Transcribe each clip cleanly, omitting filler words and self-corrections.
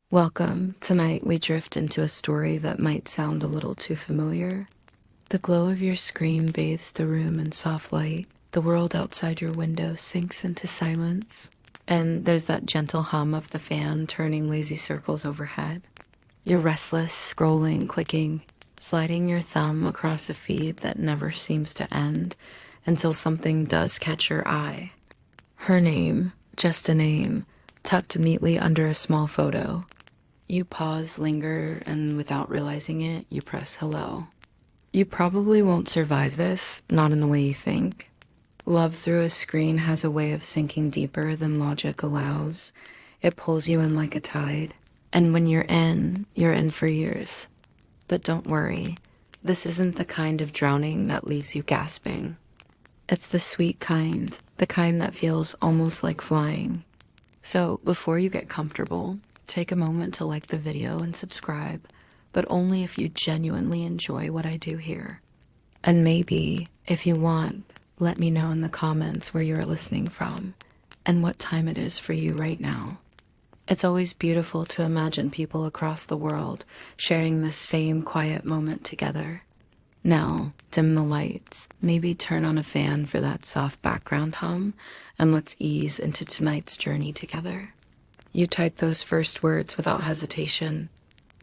Welcome. Tonight we drift into a story that might sound a little too familiar. The glow of your screen bathes the room in soft light. The world outside your window sinks into silence. And there's that gentle hum of the fan turning lazy circles overhead. You're restless, scrolling, clicking, sliding your thumb across a feed that never seems to end until something does catch your eye. Her name, just a name, tucked neatly under a small photo. You pause, linger, and without realizing it, you press hello. You probably won't survive this, not in the way you think. Love through a screen has a way of sinking deeper than logic allows. It pulls you in like a tide. And when you're in for years. But don't worry, this isn't the kind of drowning that leaves you gasping. It's the sweet kind, the kind that feels almost like flying. So before you get comfortable, take a moment to like the video and subscribe, but only if you genuinely enjoy what I do here. And maybe, if you want, let me know in the comments where you're listening from and what time it is for you right now. It's always beautiful to imagine people across the world sharing this same quiet moment together. Now, dim the lights, maybe turn on a fan for that soft background hum, and let's ease into tonight's journey together. You type those first words without hesitation.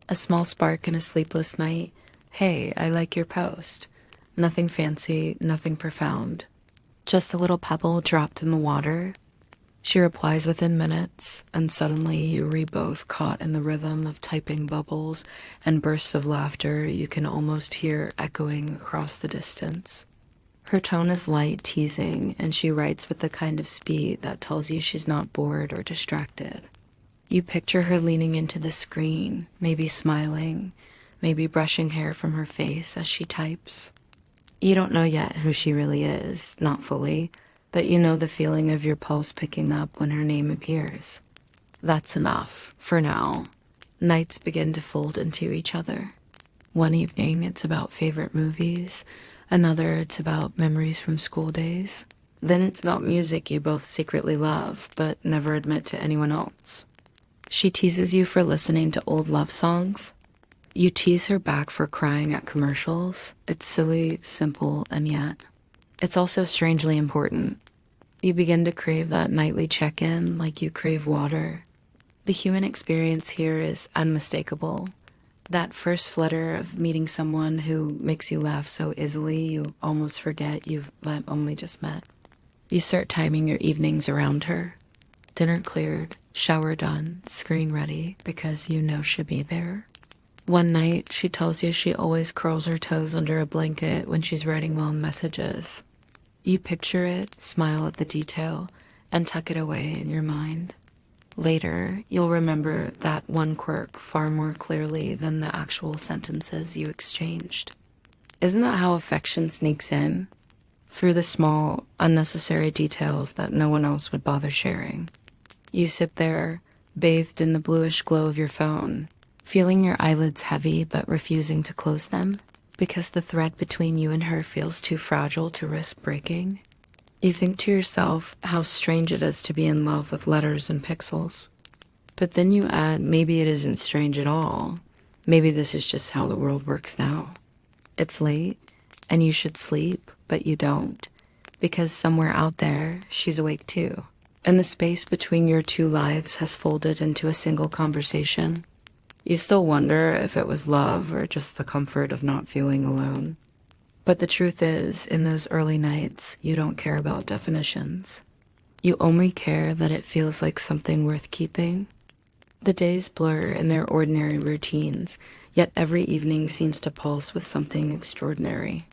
A small spark in a sleepless night. Hey, I like your post. Nothing fancy, nothing profound. Just a little pebble dropped in the water. She replies within minutes, and suddenly you read both, caught in the rhythm of typing bubbles and bursts of laughter you can almost hear echoing across the distance. Her tone is light, teasing, and she writes with the kind of speed that tells you she's not bored or distracted. You picture her leaning into the screen, maybe smiling, maybe brushing hair from her face as she types. You don't know yet who she really is, not fully, but you know the feeling of your pulse picking up when her name appears. That's enough, for now. Nights begin to fold into each other. One evening it's about favorite movies, another it's about memories from school days. Then it's about music you both secretly love, but never admit to anyone else. She teases you for listening to old love songs. You tease her back for crying at commercials. It's silly, simple, and yet it's also strangely important. You begin to crave that nightly check-in like you crave water. The human experience here is unmistakable. That first flutter of meeting someone who makes you laugh so easily you almost forget you've only just met. You start timing your evenings around her. Dinner cleared, shower done, screen ready, because you know she'll be there. One night, she tells you she always curls her toes under a blanket when she's writing long messages. You picture it, smile at the detail, and tuck it away in your mind. Later, you'll remember that one quirk far more clearly than the actual sentences you exchanged. Isn't that how affection sneaks in? Through the small, unnecessary details that no one else would bother sharing. You sit there, bathed in the bluish glow of your phone, feeling your eyelids heavy but refusing to close them because the thread between you and her feels too fragile to risk breaking. You think to yourself how strange it is to be in love with letters and pixels. But then you add, maybe it isn't strange at all. Maybe this is just how the world works now. It's late, and you should sleep, but you don't, because somewhere out there, she's awake too. And the space between your two lives has folded into a single conversation. You still wonder if it was love or just the comfort of not feeling alone. But the truth is, in those early nights, you don't care about definitions. You only care that it feels like something worth keeping. The days blur in their ordinary routines, yet every evening seems to pulse with something extraordinary.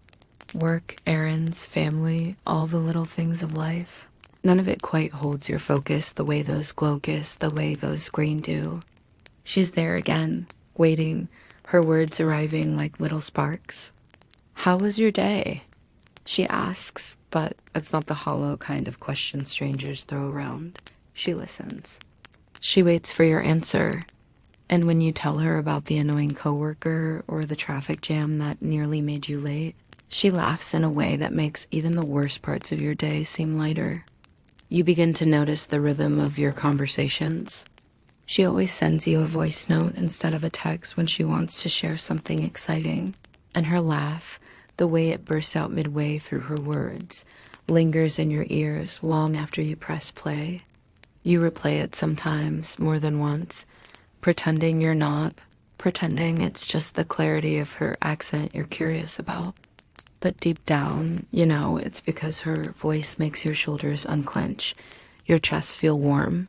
Work, errands, family, all the little things of life. None of it quite holds your focus the way those glow gifts, the way those screen do. She's there again, waiting, her words arriving like little sparks. How was your day? She asks, but it's not the hollow kind of question strangers throw around. She listens. She waits for your answer. And when you tell her about the annoying coworker or the traffic jam that nearly made you late, she laughs in a way that makes even the worst parts of your day seem lighter. You begin to notice the rhythm of your conversations. She always sends you a voice note instead of a text when she wants to share something exciting. And her laugh, the way it bursts out midway through her words, lingers in your ears long after you press play. You replay it sometimes, more than once, pretending you're not, pretending it's just the clarity of her accent you're curious about. But deep down, you know it's because her voice makes your shoulders unclench, your chest feel warm.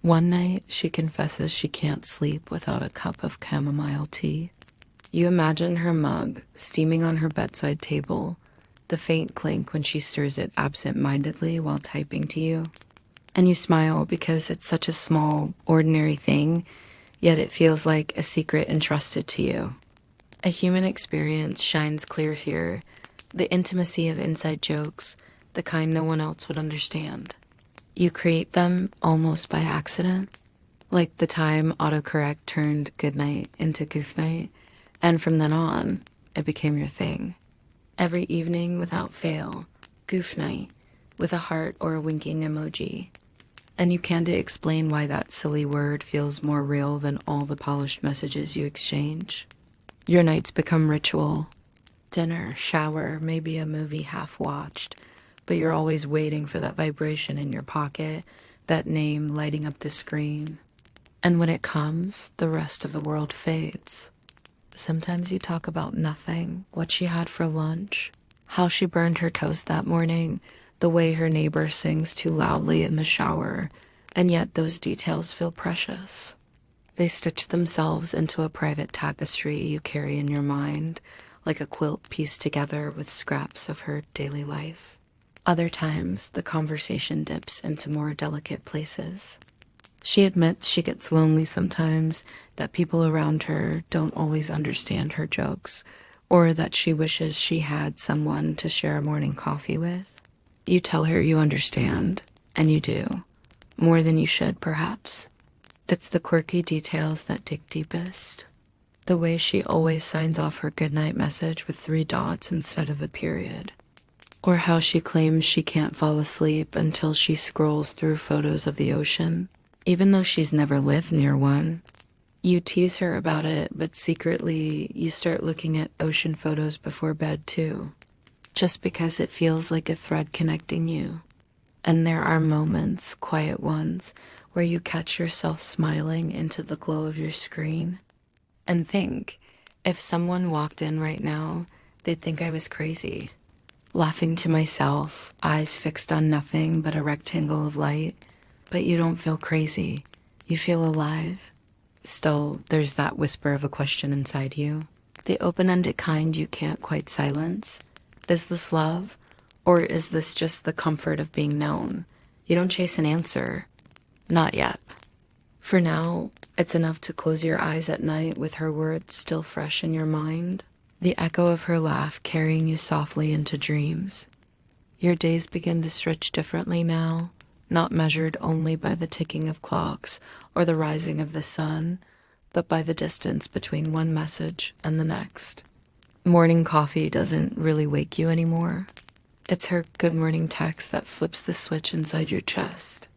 One night, she confesses she can't sleep without a cup of chamomile tea. You imagine her mug steaming on her bedside table, the faint clink when she stirs it absent-mindedly while typing to you. And you smile because it's such a small, ordinary thing, yet it feels like a secret entrusted to you. A human experience shines clear here, the intimacy of inside jokes, the kind no one else would understand. You create them almost by accident, like the time autocorrect turned goodnight into goof night, and from then on, it became your thing. Every evening without fail, goof night, with a heart or a winking emoji. And you can't explain why that silly word feels more real than all the polished messages you exchange. Your nights become ritual. Dinner, shower, maybe a movie half watched, but you're always waiting for that vibration in your pocket, that name lighting up the screen. And when it comes, the rest of the world fades. Sometimes you talk about nothing, what she had for lunch, how she burned her toast that morning, the way her neighbor sings too loudly in the shower, and yet those details feel precious. They stitch themselves into a private tapestry you carry in your mind, like a quilt pieced together with scraps of her daily life. Other times, the conversation dips into more delicate places. She admits she gets lonely sometimes, that people around her don't always understand her jokes, or that she wishes she had someone to share a morning coffee with. You tell her you understand, and you do. More than you should, perhaps. It's the quirky details that dig deepest. The way she always signs off her goodnight message with 3 dots instead of a period. Or how she claims she can't fall asleep until she scrolls through photos of the ocean, even though she's never lived near one. You tease her about it, but secretly you start looking at ocean photos before bed too, just because it feels like a thread connecting you. And there are moments, quiet ones, where you catch yourself smiling into the glow of your screen. And think, if someone walked in right now, they'd think I was crazy. Laughing to myself, eyes fixed on nothing but a rectangle of light. But you don't feel crazy. You feel alive. Still, there's that whisper of a question inside you. The open-ended kind you can't quite silence. Is this love? Or is this just the comfort of being known? You don't chase an answer. Not yet. For now, it's enough to close your eyes at night with her words still fresh in your mind. The echo of her laugh carrying you softly into dreams. Your days begin to stretch differently now, not measured only by the ticking of clocks or the rising of the sun, but by the distance between one message and the next. Morning coffee doesn't really wake you anymore. It's her good morning text that flips the switch inside your chest.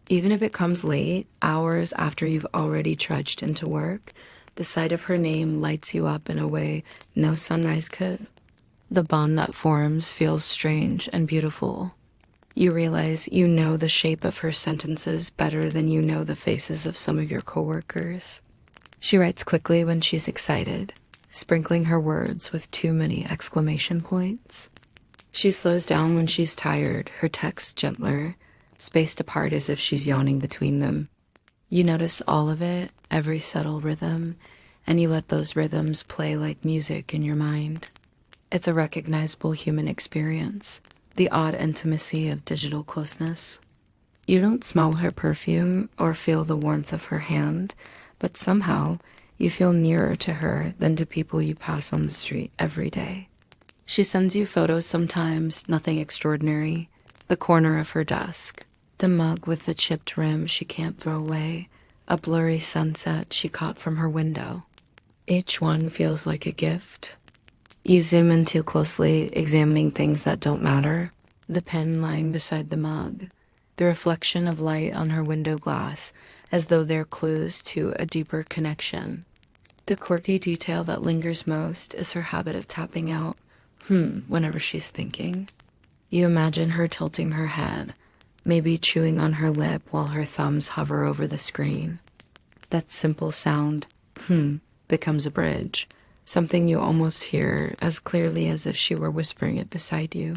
Even if it comes late, hours after you've already trudged into work, the sight of her name lights you up in a way no sunrise could. The bond that forms feels strange and beautiful. You realize you know the shape of her sentences better than you know the faces of some of your coworkers. She writes quickly when she's excited, sprinkling her words with too many exclamation points. She slows down when she's tired, her texts gentler, spaced apart as if she's yawning between them. You notice all of it, every subtle rhythm, and you let those rhythms play like music in your mind. It's a recognizable human experience, the odd intimacy of digital closeness. You don't smell her perfume or feel the warmth of her hand, but somehow you feel nearer to her than to people you pass on the street every day. She sends you photos sometimes, nothing extraordinary. The corner of her desk, the mug with the chipped rim she can't throw away, a blurry sunset she caught from her window. Each one feels like a gift. You zoom in too closely, examining things that don't matter. The pen lying beside the mug, the reflection of light on her window glass, as though they're clues to a deeper connection. The quirky detail that lingers most is her habit of tapping out, whenever she's thinking. You imagine her tilting her head, maybe chewing on her lip while her thumbs hover over the screen. That simple sound, becomes a bridge, something you almost hear as clearly as if she were whispering it beside you.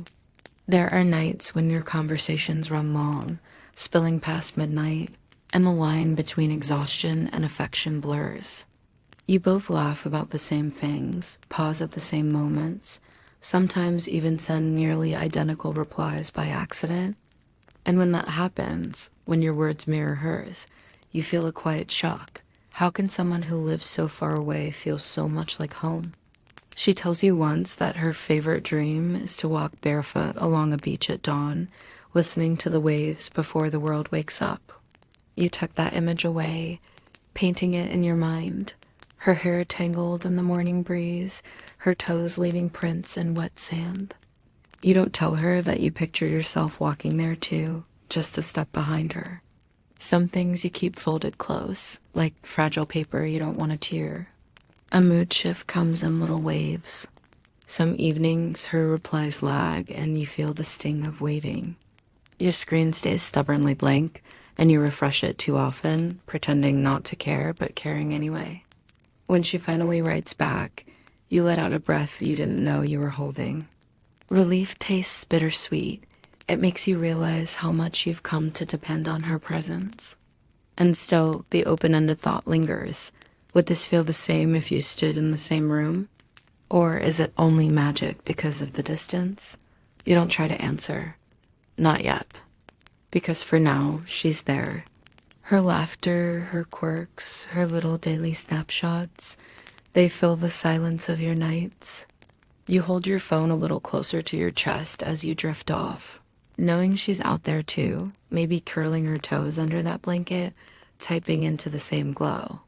There are nights when your conversations run long, spilling past midnight, and the line between exhaustion and affection blurs. You both laugh about the same things, pause at the same moments, sometimes even send nearly identical replies by accident. And when that happens, when your words mirror hers, you feel a quiet shock. How can someone who lives so far away feel so much like home? She tells you once that her favorite dream is to walk barefoot along a beach at dawn, listening to the waves before the world wakes up. You tuck that image away, painting it in your mind. Her hair tangled in the morning breeze, her toes leaving prints in wet sand. You don't tell her that you picture yourself walking there too, just a step behind her. Some things you keep folded close, like fragile paper you don't want to tear. A mood shift comes in little waves. Some evenings her replies lag and you feel the sting of waiting. Your screen stays stubbornly blank and you refresh it too often, pretending not to care but caring anyway. When she finally writes back, you let out a breath you didn't know you were holding. Relief tastes bittersweet. It makes you realize how much you've come to depend on her presence. And still, the open-ended thought lingers. Would this feel the same if you stood in the same room? Or is it only magic because of the distance? You don't try to answer. Not yet. Because for now, she's there. Her laughter, her quirks, her little daily snapshots, they fill the silence of your nights. You hold your phone a little closer to your chest as you drift off, knowing she's out there too, maybe curling her toes under that blanket, typing into the same glow.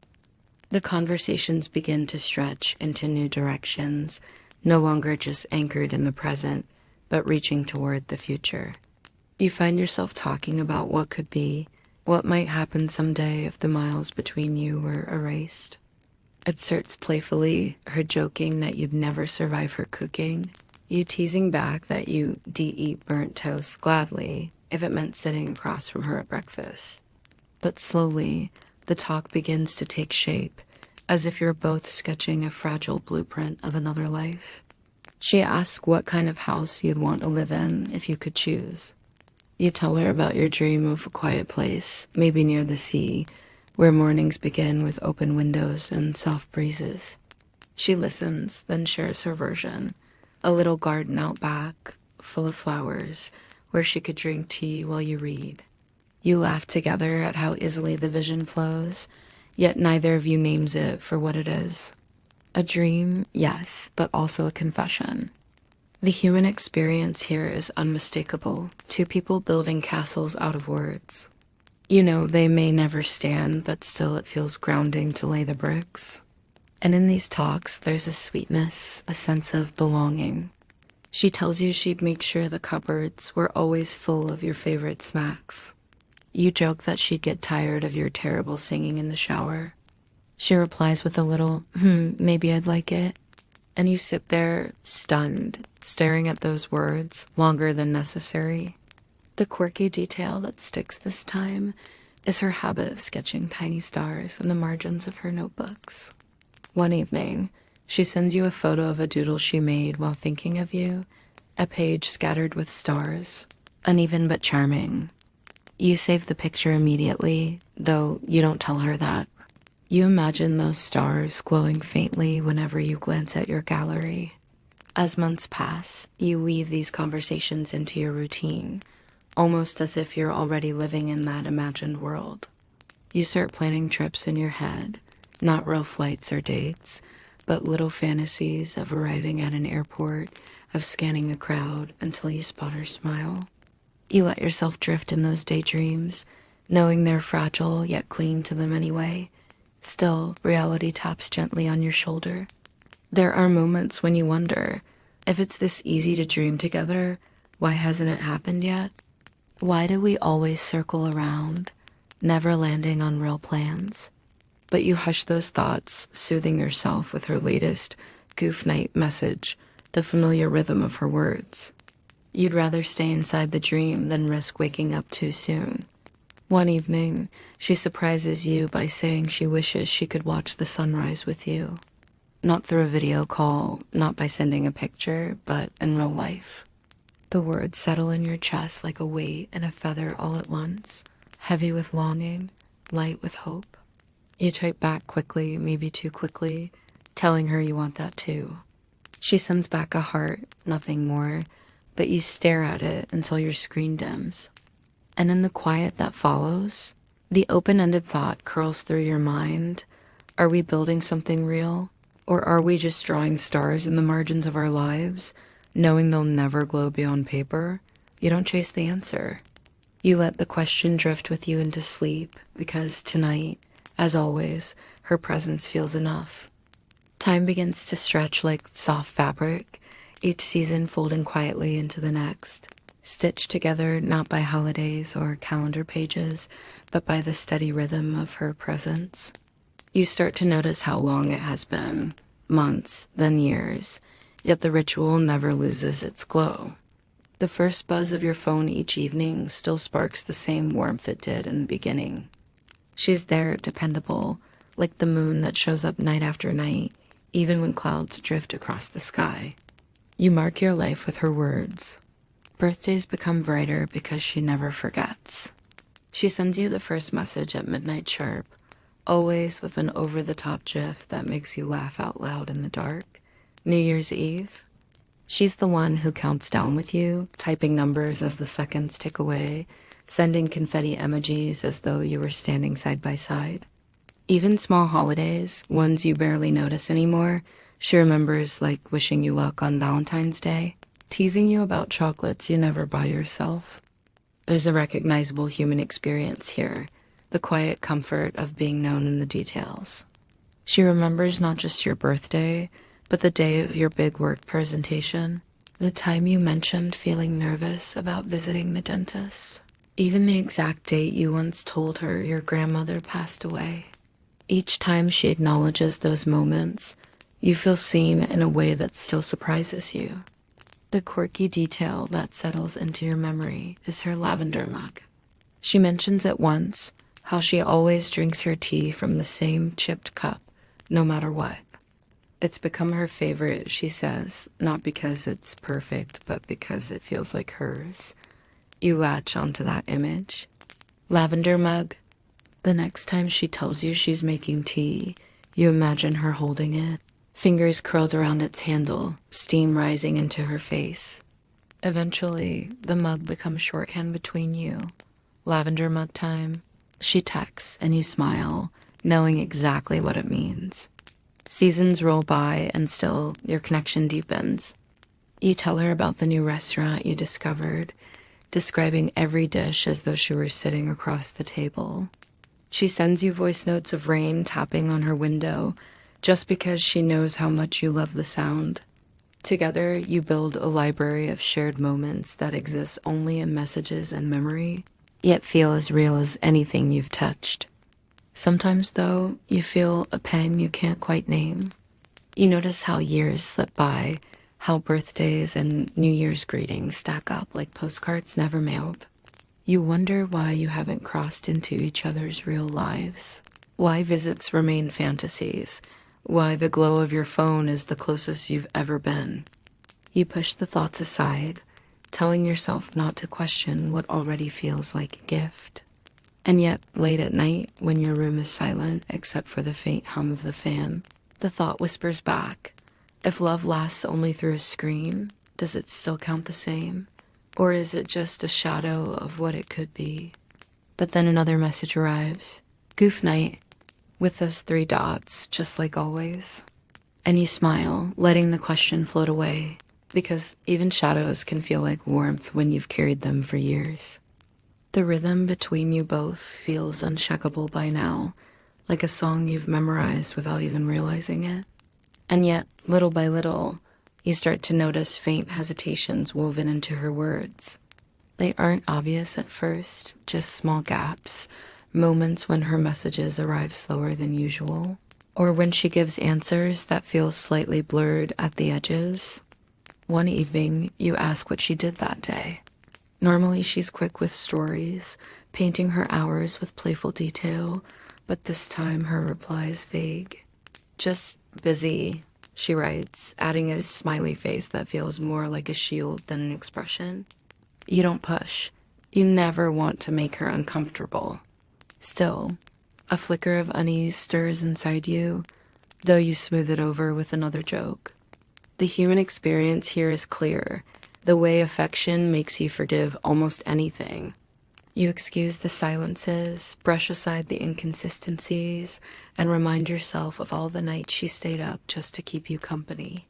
The conversations begin to stretch into new directions, no longer just anchored in the present, but reaching toward the future. You find yourself talking about what could be, what might happen someday if the miles between you were erased. It starts playfully, her joking that you'd never survive her cooking, you teasing back that you eat burnt toast gladly if it meant sitting across from her at breakfast. But slowly, the talk begins to take shape, as if you're both sketching a fragile blueprint of another life. She asks what kind of house you'd want to live in if you could choose. You tell her about your dream of a quiet place, maybe near the sea, where mornings begin with open windows and soft breezes. She listens, then shares her version. A little garden out back, full of flowers, where she could drink tea while you read. You laugh together at how easily the vision flows, yet neither of you names it for what it is. A dream, yes, but also a confession. The human experience here is unmistakable, two people building castles out of words. You know they may never stand, but still it feels grounding to lay the bricks. And in these talks, there's a sweetness, a sense of belonging. She tells you she'd make sure the cupboards were always full of your favorite snacks. You joke that she'd get tired of your terrible singing in the shower. She replies with a little, maybe I'd like it. And you sit there, stunned, staring at those words, longer than necessary. The quirky detail that sticks this time is her habit of sketching tiny stars on the margins of her notebooks. One evening, she sends you a photo of a doodle she made while thinking of you, a page scattered with stars, uneven but charming. You save the picture immediately, though you don't tell her that. You imagine those stars glowing faintly whenever you glance at your gallery. As months pass, you weave these conversations into your routine, almost as if you're already living in that imagined world. You start planning trips in your head, not real flights or dates, but little fantasies of arriving at an airport, of scanning a crowd until you spot her smile. You let yourself drift in those daydreams, knowing they're fragile yet cling to them anyway. Still, reality taps gently on your shoulder. There are moments when you wonder, if it's this easy to dream together, why hasn't it happened yet? Why do we always circle around, never landing on real plans. But you hush those thoughts, soothing yourself with her latest goof night message, the familiar rhythm of her words. You'd rather stay inside the dream than risk waking up too soon. One evening, she surprises you by saying she wishes she could watch the sunrise with you. Not through a video call, not by sending a picture, but in real life. The words settle in your chest like a weight and a feather all at once, heavy with longing, light with hope. You type back quickly, maybe too quickly, telling her you want that too. She sends back a heart, nothing more, but you stare at it until your screen dims. And in the quiet that follows, the open-ended thought curls through your mind. Are we building something real? Or are we just drawing stars in the margins of our lives, knowing they'll never glow beyond paper? You don't chase the answer. You let the question drift with you into sleep, because tonight, as always, her presence feels enough. Time begins to stretch like soft fabric, each season folding quietly into the next, stitched together not by holidays or calendar pages, but by the steady rhythm of her presence. You start to notice how long it has been, months, then years, yet the ritual never loses its glow. The first buzz of your phone each evening still sparks the same warmth it did in the beginning. She's there, dependable, like the moon that shows up night after night, even when clouds drift across the sky. You mark your life with her words. Birthdays become brighter because she never forgets. She sends you the first message at midnight sharp, always with an over-the-top gif that makes you laugh out loud in the dark. New Year's Eve. She's the one who counts down with you, typing numbers as the seconds tick away, sending confetti emojis as though you were standing side by side. Even small holidays, ones you barely notice anymore, she remembers, like wishing you luck on Valentine's Day, teasing you about chocolates you never buy yourself. There's a recognizable human experience here, the quiet comfort of being known in the details. She remembers not just your birthday, but the day of your big work presentation, the time you mentioned feeling nervous about visiting the dentist, even the exact date you once told her your grandmother passed away. Each time she acknowledges those moments, you feel seen in a way that still surprises you. The quirky detail that settles into your memory is her lavender mug. She mentions it once, how she always drinks her tea from the same chipped cup, no matter what. It's become her favorite, she says, not because it's perfect, but because it feels like hers. You latch onto that image. Lavender mug. The next time she tells you she's making tea, you imagine her holding it, fingers curled around its handle, steam rising into her face. Eventually, the mug becomes shorthand between you. Lavender mug time. She texts, and you smile, knowing exactly what it means. Seasons roll by, and still, your connection deepens. You tell her about the new restaurant you discovered, describing every dish as though she were sitting across the table. She sends you voice notes of rain tapping on her window, just because she knows how much you love the sound. Together, you build a library of shared moments that exists only in messages and memory, yet feel as real as anything you've touched. Sometimes, though, you feel a pang you can't quite name. You notice how years slip by, how birthdays and New Year's greetings stack up like postcards never mailed. You wonder why you haven't crossed into each other's real lives, why visits remain fantasies, why the glow of your phone is the closest you've ever been. You push the thoughts aside, telling yourself not to question what already feels like a gift. And yet, late at night, when your room is silent except for the faint hum of the fan, the thought whispers back, if love lasts only through a screen, does it still count the same? Or is it just a shadow of what it could be? But then another message arrives. Goof night, with those 3 dots, just like always. And you smile, letting the question float away, because even shadows can feel like warmth when you've carried them for years. The rhythm between you both feels unshakable by now, like a song you've memorized without even realizing it. And yet, little by little, you start to notice faint hesitations woven into her words. They aren't obvious at first, just small gaps, moments when her messages arrive slower than usual, or when she gives answers that feel slightly blurred at the edges. One evening, you ask what she did that day. Normally, she's quick with stories, painting her hours with playful detail, but this time her reply is vague. Just busy, she writes, adding a smiley face that feels more like a shield than an expression. You don't push. You never want to make her uncomfortable. Still, a flicker of unease stirs inside you, though you smooth it over with another joke. The human experience here is clear, the way affection makes you forgive almost anything. You excuse the silences, brush aside the inconsistencies, and remind yourself of all the nights she stayed up just to keep you company.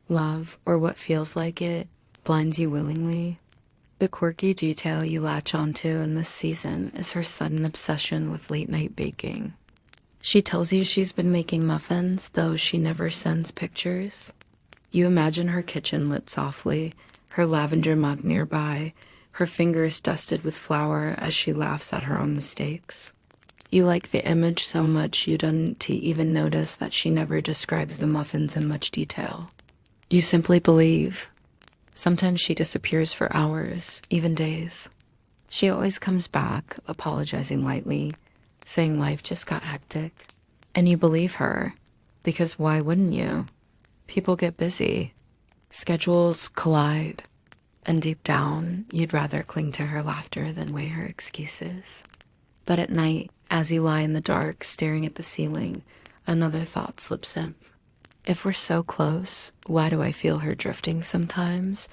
Love, or what feels like it, blinds you willingly. The quirky detail you latch onto in this season is her sudden obsession with late-night baking. She tells you she's been making muffins, though she never sends pictures. You imagine her kitchen lit softly, her lavender mug nearby, her fingers dusted with flour as she laughs at her own mistakes. You like the image so much you don't even notice that she never describes the muffins in much detail. You simply believe. Sometimes she disappears for hours, even days. She always comes back, apologizing lightly, saying life just got hectic. And you believe her, because why wouldn't you? People get busy. Schedules collide. And deep down, you'd rather cling to her laughter than weigh her excuses. But at night, as you lie in the dark staring at the ceiling, another thought slips in. If we're so close, why do I feel her drifting sometimes?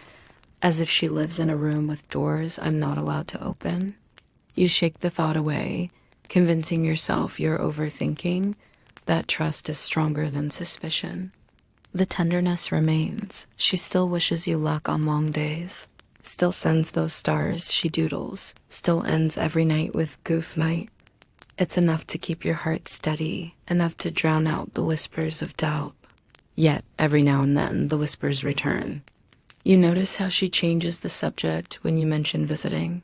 As if she lives in a room with doors I'm not allowed to open. You shake the thought away, convincing yourself you're overthinking. That trust is stronger than suspicion. The tenderness remains. She still wishes you luck on long days. Still sends those stars she doodles. Still ends every night with goof night. It's enough to keep your heart steady, enough to drown out the whispers of doubt. Yet, every now and then, the whispers return. You notice how she changes the subject when you mention visiting.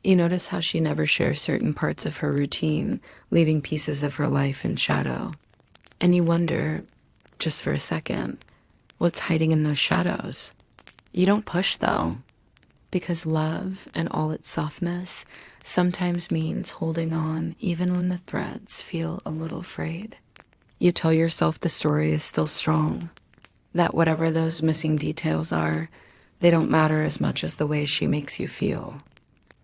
You notice how she never shares certain parts of her routine, leaving pieces of her life in shadow. And you wonder, just for a second, what's hiding in those shadows? You don't push, though, because love and all its softness sometimes means holding on even when the threads feel a little frayed. You tell yourself the story is still strong, that whatever those missing details are, they don't matter as much as the way she makes you feel.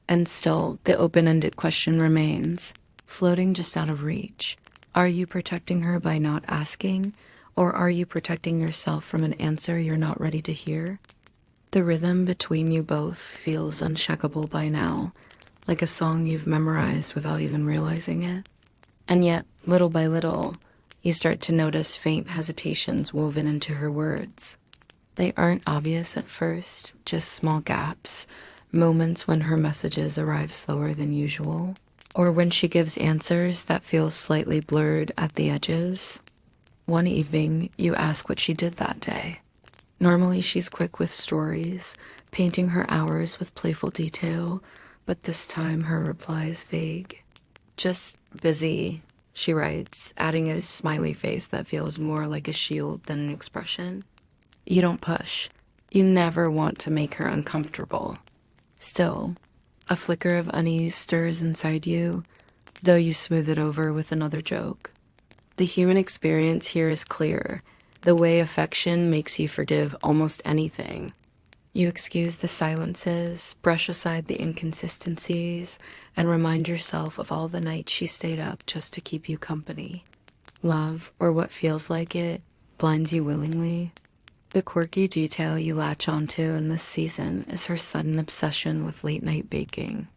And still, the open-ended question remains, floating just out of reach. Are you protecting her by not asking, or are you protecting yourself from an answer you're not ready to hear? The rhythm between you both feels unshakable by now, like a song you've memorized without even realizing it. And yet, little by little, you start to notice faint hesitations woven into her words. They aren't obvious at first, just small gaps, moments when her messages arrive slower than usual, or when she gives answers that feel slightly blurred at the edges. One evening, you ask what she did that day. Normally, she's quick with stories, painting her hours with playful detail, but this time her reply is vague. Just busy, she writes, adding a smiley face that feels more like a shield than an expression. You don't push. You never want to make her uncomfortable. Still, a flicker of unease stirs inside you, though you smooth it over with another joke. The human experience here is clear, the way affection makes you forgive almost anything. You excuse the silences, brush aside the inconsistencies, and remind yourself of all the nights she stayed up just to keep you company. Love, or what feels like it, blinds you willingly. The quirky detail you latch onto in this season is her sudden obsession with late-night baking.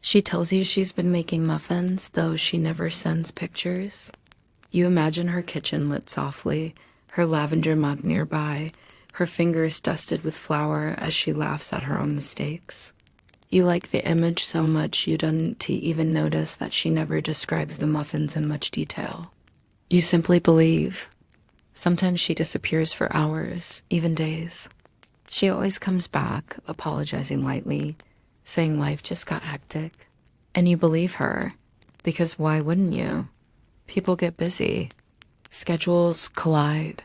She tells you she's been making muffins, though she never sends pictures. You imagine her kitchen lit softly, her lavender mug nearby, her fingers dusted with flour as she laughs at her own mistakes. You like the image so much you don't even notice that she never describes the muffins in much detail. You simply believe. Sometimes she disappears for hours, even days. She always comes back, apologizing lightly, saying life just got hectic. And you believe her, Because why wouldn't you? People get busy. Schedules collide.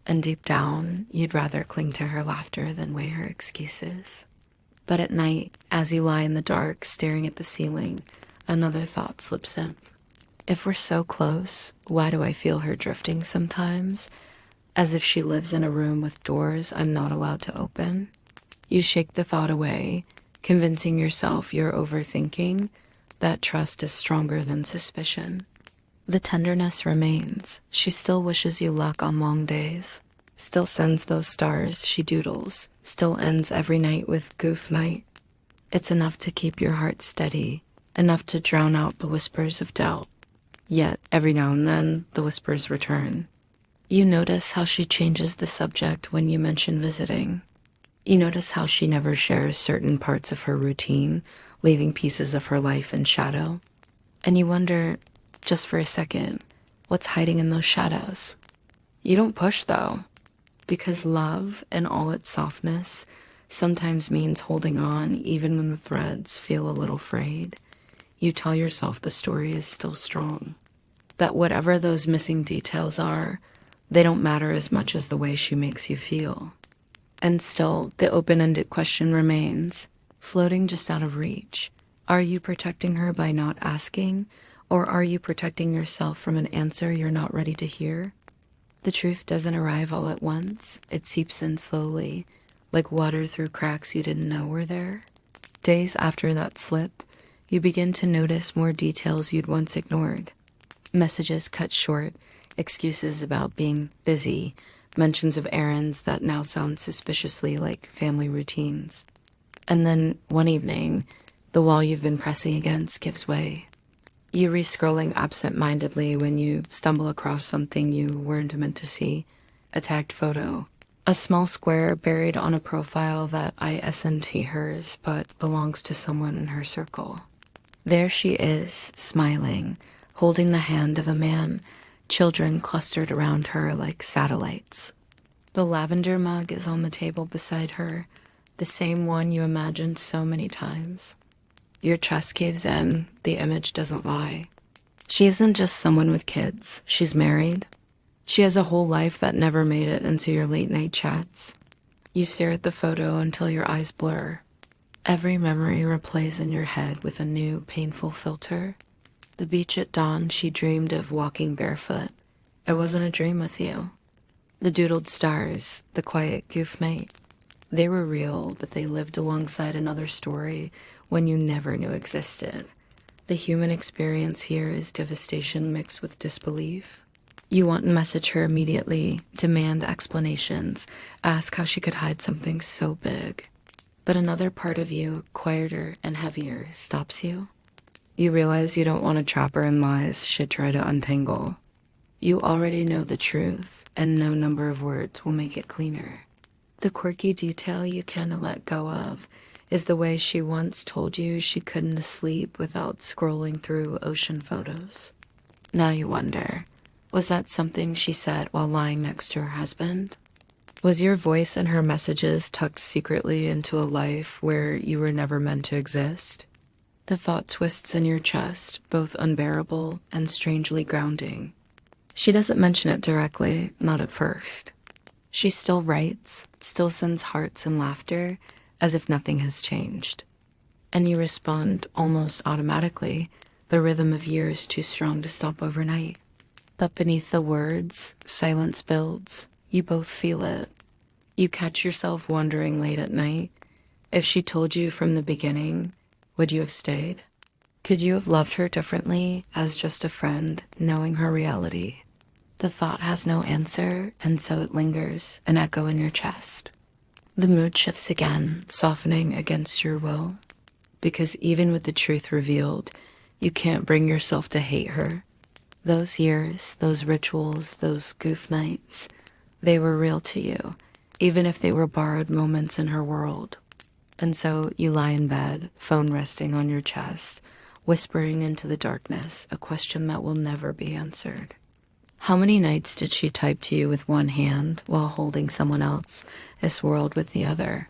And deep down, you'd rather cling to her laughter than weigh her excuses. But at night, as you lie in the dark staring at the ceiling, another thought slips in. If we're so close, why do I feel her drifting sometimes? As if she lives in a room with doors I'm not allowed to open. You shake the thought away, convincing yourself you're overthinking. That trust is stronger than suspicion. The tenderness remains. She still wishes you luck on long days. Still sends those stars she doodles. Still ends every night with goof night. It's enough to keep your heart steady. Enough to drown out the whispers of doubt. Yet, every now and then, the whispers return. You notice how she changes the subject when you mention visiting. You notice how she never shares certain parts of her routine, leaving pieces of her life in shadow. And you wonder, just for a second, what's hiding in those shadows? You don't push, though, because love, in all its softness, sometimes means holding on even when the threads feel a little frayed. You tell yourself the story is still strong, that whatever those missing details are, they don't matter as much as the way she makes you feel. And still, the open-ended question remains, floating just out of reach. Are you protecting her by not asking, or are you protecting yourself from an answer you're not ready to hear? The truth doesn't arrive all at once. It seeps in slowly, like water through cracks you didn't know were there. Days after that slip, you begin to notice more details you'd once ignored. Messages cut short, excuses about being busy, mentions of errands that now sound suspiciously like family routines. And then, one evening, the wall you've been pressing against gives way. You re-scrolling absent-mindedly when you stumble across something you weren't meant to see. A tagged photo. A small square buried on a profile that isn't hers, but belongs to someone in her circle. There she is, smiling, holding the hand of a man, children clustered around her like satellites. The lavender mug is on the table beside her, the same one you imagined so many times. Your trust caves in, the image doesn't lie. She isn't just someone with kids, she's married. She has a whole life that never made it into your late-night chats. You stare at the photo until your eyes blur. Every memory replays in your head with a new, painful filter. The beach at dawn she dreamed of walking barefoot. It wasn't a dream with you. The doodled stars, the quiet goof night. They were real, but they lived alongside another story when you never knew existed. The human experience here is devastation mixed with disbelief. You want to message her immediately, demand explanations, ask how she could hide something so big. But another part of you, quieter and heavier, stops you. You realize you don't want to trap her in lies she'd try to untangle. You already know the truth, and no number of words will make it cleaner. The quirky detail you can't let go of is the way she once told you she couldn't sleep without scrolling through ocean photos. Now you wonder, was that something she said while lying next to her husband? Was your voice and her messages tucked secretly into a life where you were never meant to exist? The thought twists in your chest, both unbearable and strangely grounding. She doesn't mention it directly, not at first. She still writes, still sends hearts and laughter, as if nothing has changed. And you respond almost automatically, the rhythm of years too strong to stop overnight. But beneath the words, silence builds. You both feel it. You catch yourself wondering late at night, if she told you from the beginning, would you have stayed? Could you have loved her differently as just a friend, knowing her reality? The thought has no answer, and so it lingers, an echo in your chest. The mood shifts again, softening against your will. Because even with the truth revealed, you can't bring yourself to hate her. Those years, those rituals, those goof nights, they were real to you, even if they were borrowed moments in her world. And so you lie in bed, phone resting on your chest, whispering into the darkness a question that will never be answered. How many nights did she type to you with one hand while holding someone else's world with the other?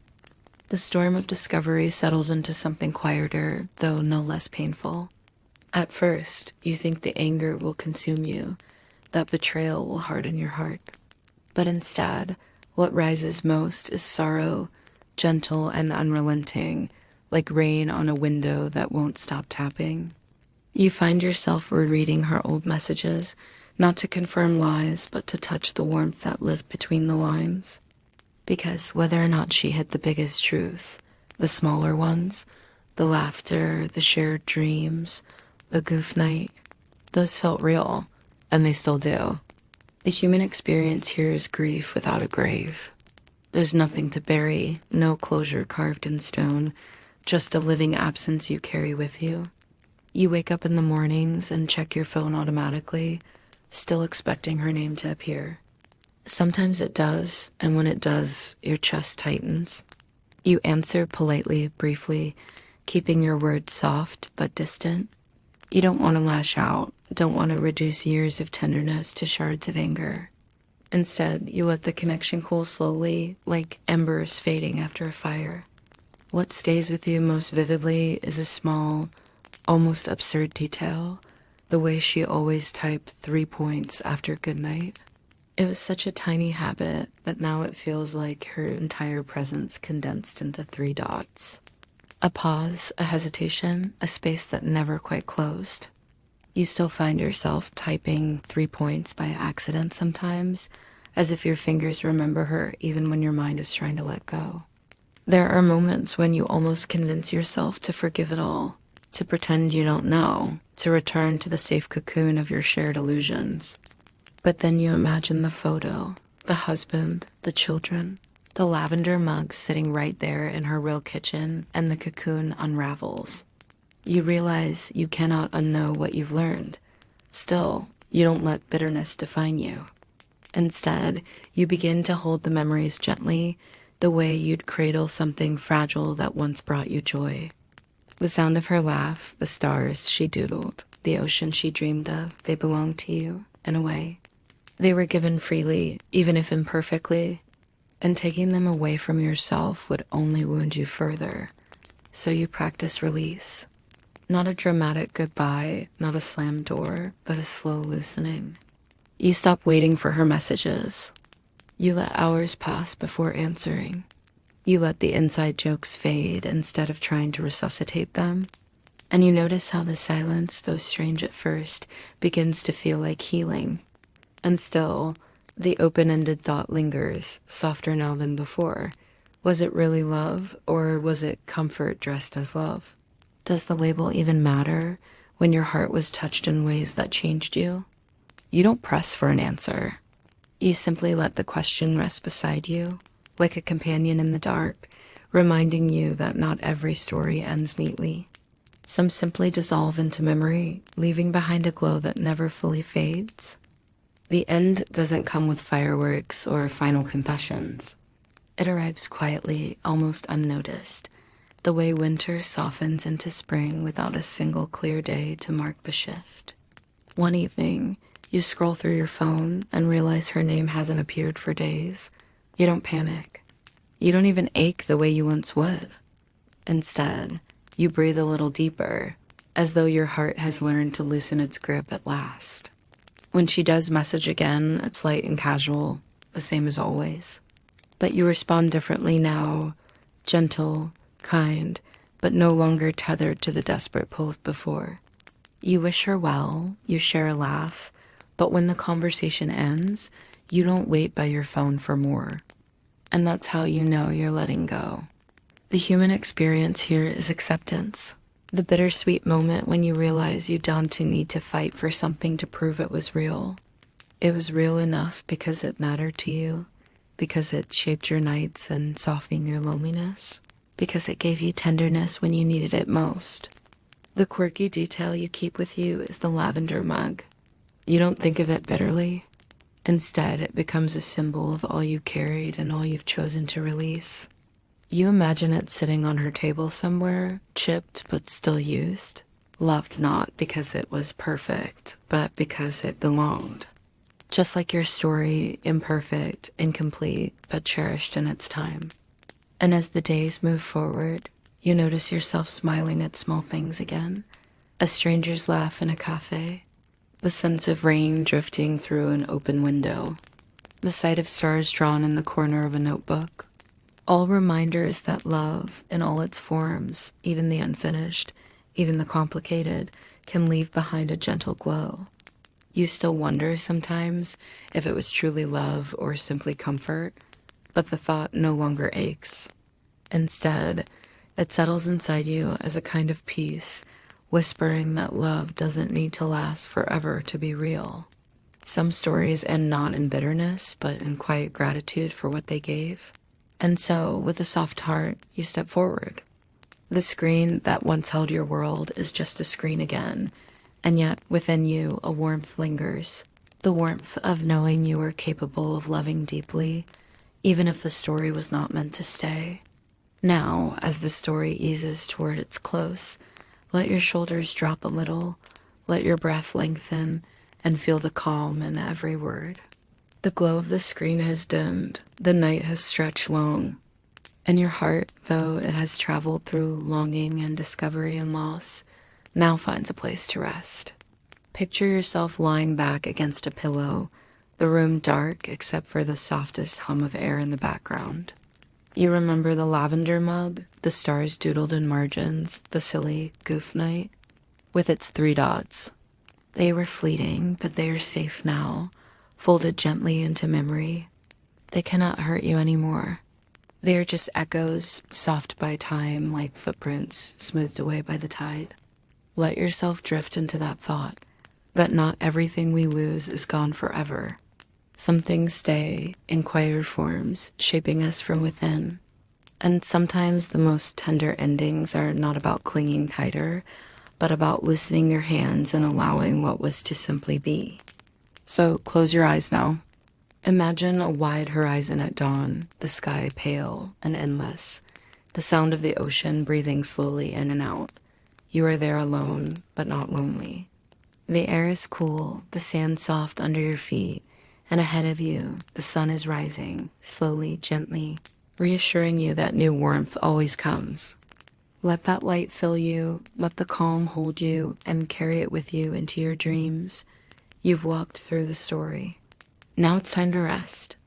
The storm of discovery settles into something quieter, though no less painful. At first, you think the anger will consume you, that betrayal will harden your heart. But instead, what rises most is sorrow, gentle and unrelenting, like rain on a window that won't stop tapping. You find yourself rereading her old messages, not to confirm lies, but to touch the warmth that lived between the lines. Because whether or not she hid the biggest truth, the smaller ones, the laughter, the shared dreams, the goof night, those felt real, and they still do. The human experience here is grief without a grave. There's nothing to bury, no closure carved in stone, just a living absence you carry with you. You wake up in the mornings and check your phone automatically, still expecting her name to appear. Sometimes it does, and when it does, your chest tightens. You answer politely, briefly, keeping your words soft but distant. You don't want to lash out, don't want to reduce years of tenderness to shards of anger. Instead, you let the connection cool slowly, like embers fading after a fire. What stays with you most vividly is a small, almost absurd detail, the way she always typed 3 points after goodnight. It was such a tiny habit, but now it feels like her entire presence condensed into 3 dots. A pause, a hesitation, a space that never quite closed. You still find yourself typing 3 points by accident sometimes, as if your fingers remember her even when your mind is trying to let go. There are moments when you almost convince yourself to forgive it all, to pretend you don't know, to return to the safe cocoon of your shared illusions. But then you imagine the photo, the husband, the children, the lavender mug sitting right there in her real kitchen, and the cocoon unravels. You realize you cannot unknow what you've learned. Still, you don't let bitterness define you. Instead, you begin to hold the memories gently, the way you'd cradle something fragile that once brought you joy. The sound of her laugh, the stars she doodled, the ocean she dreamed of, they belong to you, in a way. They were given freely, even if imperfectly, and taking them away from yourself would only wound you further. So you practice release. Not a dramatic goodbye, not a slammed door, but a slow loosening. You stop waiting for her messages. You let hours pass before answering. You let the inside jokes fade instead of trying to resuscitate them. And you notice how the silence, though strange at first, begins to feel like healing. And still, the open-ended thought lingers, softer now than before. Was it really love, or was it comfort dressed as love? Does the label even matter when your heart was touched in ways that changed you? You don't press for an answer. You simply let the question rest beside you, like a companion in the dark, reminding you that not every story ends neatly. Some simply dissolve into memory, leaving behind a glow that never fully fades. The end doesn't come with fireworks or final confessions. It arrives quietly, almost unnoticed, the way winter softens into spring without a single clear day to mark the shift. One evening, you scroll through your phone and realize her name hasn't appeared for days. You don't panic. You don't even ache the way you once would. Instead, you breathe a little deeper, as though your heart has learned to loosen its grip at last. When she does message again, it's light and casual, the same as always. But you respond differently now, gentle, kind, but no longer tethered to the desperate pull of before. You wish her well, you share a laugh, but when the conversation ends, you don't wait by your phone for more. And that's how you know you're letting go. The human experience here is acceptance. The bittersweet moment when you realize you don't need to fight for something to prove it was real. It was real enough because it mattered to you, because it shaped your nights and softened your loneliness, because it gave you tenderness when you needed it most. The quirky detail you keep with you is the lavender mug. You don't think of it bitterly. Instead, it becomes a symbol of all you carried and all you've chosen to release. You imagine it sitting on her table somewhere, chipped but still used, loved not because it was perfect, but because it belonged. Just like your story, imperfect, incomplete, but cherished in its time. And as the days move forward, you notice yourself smiling at small things again, A stranger's laugh in a cafe, the scent of rain drifting through an open window, the sight of stars drawn in the corner of a notebook. All reminders that love, in all its forms, even the unfinished, even the complicated, can leave behind a gentle glow. You still wonder sometimes if it was truly love or simply comfort, but the thought no longer aches. Instead, it settles inside you as a kind of peace, whispering that love doesn't need to last forever to be real. Some stories end not in bitterness, but in quiet gratitude for what they gave. And so, with a soft heart, you step forward. The screen that once held your world is just a screen again, and yet within you a warmth lingers. The warmth of knowing you are capable of loving deeply, even if the story was not meant to stay. Now, as the story eases toward its close, let your shoulders drop a little, let your breath lengthen, and feel the calm in every word. The glow of the screen has dimmed, the night has stretched long, and your heart, though it has traveled through longing and discovery and loss, now finds a place to rest. Picture yourself lying back against a pillow, the room dark except for the softest hum of air in the background. You remember the lavender mug, the stars doodled in margins, the silly goof night, with its 3 dots. They were fleeting, but they are safe now, folded gently into memory. They cannot hurt you anymore. They are just echoes, soft by time, like footprints smoothed away by the tide. Let yourself drift into that thought, that not everything we lose is gone forever. Some things stay in quieter forms, shaping us from within. And sometimes the most tender endings are not about clinging tighter, but about loosening your hands and allowing what was to simply be. So close your eyes now. Imagine a wide horizon at dawn, the sky pale and endless, the sound of the ocean breathing slowly in and out. You are there alone, but not lonely. The air is cool, the sand soft under your feet, and ahead of you, the sun is rising, slowly, gently, reassuring you that new warmth always comes. Let that light fill you, let the calm hold you, and carry it with you into your dreams. You've walked through the story. Now it's time to rest.